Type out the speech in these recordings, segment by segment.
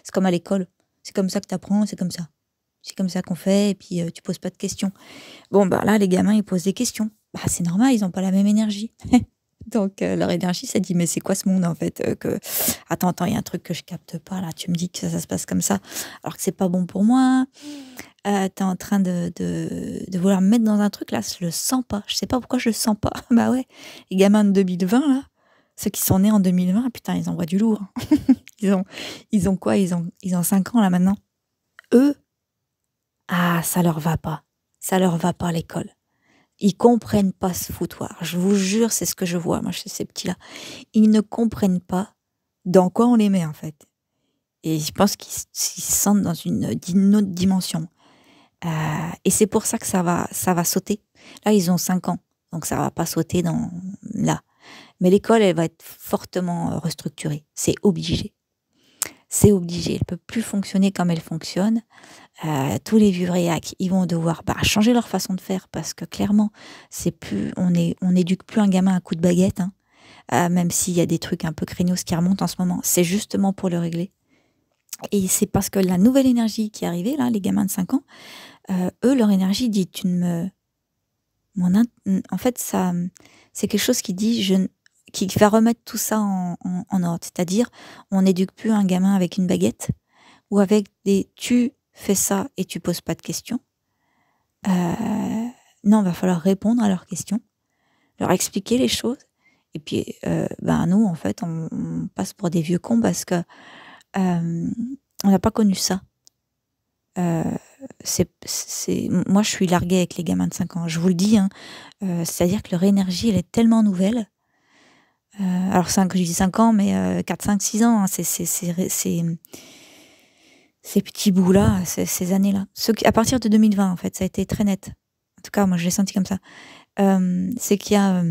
C'est comme à l'école. C'est comme ça que tu apprends, c'est comme ça. C'est comme ça qu'on fait, et puis tu poses pas de questions. Bon, bah là, les gamins, ils posent des questions. Bah, c'est normal, ils ont pas la même énergie. Donc, leur énergie, ça dit, mais c'est quoi ce monde, en fait Attends, il y a un truc que je capte pas, là. Tu me dis que ça se passe comme ça, alors que c'est pas bon pour moi. T'es en train de vouloir me mettre dans un truc, là, je le sens pas. Je sais pas pourquoi je le sens pas. Bah ouais, les gamins de 2020, là, ceux qui sont nés en 2020, putain, ils envoient du lourd. Ils ont quoi ils ont 5 ans, là, maintenant. Eux, ça leur va pas. Ça leur va pas, l'école. Ils comprennent pas ce foutoir. Je vous jure, c'est ce que je vois, moi, chez ces petits-là. Ils ne comprennent pas dans quoi on les met, en fait. Et je pense qu'ils se sentent dans une autre dimension. Et c'est pour ça que ça va sauter. Là, ils ont 5 ans, donc ça va pas sauter là. Mais l'école, elle va être fortement restructurée. C'est obligé. C'est obligé. Elle peut plus fonctionner comme elle fonctionne. Tous les vieux réacs, ils vont devoir changer leur façon de faire, parce que clairement, c'est plus, on n'éduque plus un gamin à coup de baguette, hein. Même s'il y a des trucs un peu craignos qui remontent en ce moment. C'est justement pour le régler. Et c'est parce que la nouvelle énergie qui est arrivée, là, les gamins de 5 ans, eux, leur énergie dit, en fait, ça, c'est quelque chose qui dit, qui va remettre tout ça en ordre. C'est-à-dire, on n'éduque plus un gamin avec une baguette, ou avec tu fais ça et tu poses pas de questions. Non, il va falloir répondre à leurs questions, leur expliquer les choses. Et puis, nous, en fait, on passe pour des vieux cons, parce que on n'a pas connu ça. Moi, je suis larguée avec les gamins de 5 ans. Je vous le dis, hein. C'est-à-dire que leur énergie, elle est tellement nouvelle. Alors, je dis 5 ans, mais 4, 5, 6 ans, hein. Ces petits bouts-là, ces années-là. À partir de 2020, en fait, ça a été très net. En tout cas, moi, je l'ai senti comme ça. C'est qu'il y a...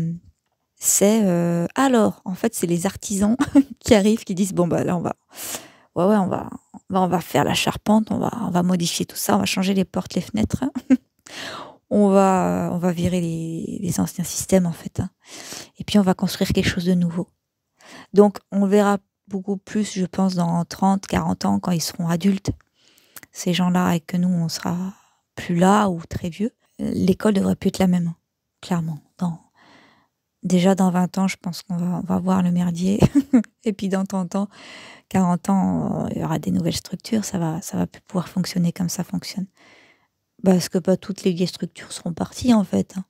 alors, en fait, c'est les artisans qui arrivent, qui disent, bon, là, on va faire la charpente, on va modifier tout ça, on va changer les portes, les fenêtres. On va virer les anciens systèmes, en fait, hein. Et puis, on va construire quelque chose de nouveau. Donc, on verra beaucoup plus, je pense, dans 30, 40 ans, quand ils seront adultes, ces gens-là, et que nous, on sera plus là, ou très vieux. L'école devrait plus être la même, clairement. Déjà, dans 20 ans, je pense qu'on va voir le merdier. Et puis, dans 30 ans, 40 ans, il y aura des nouvelles structures, ça va plus pouvoir fonctionner comme ça fonctionne. Parce que pas toutes les vieilles structures seront parties, en fait, hein.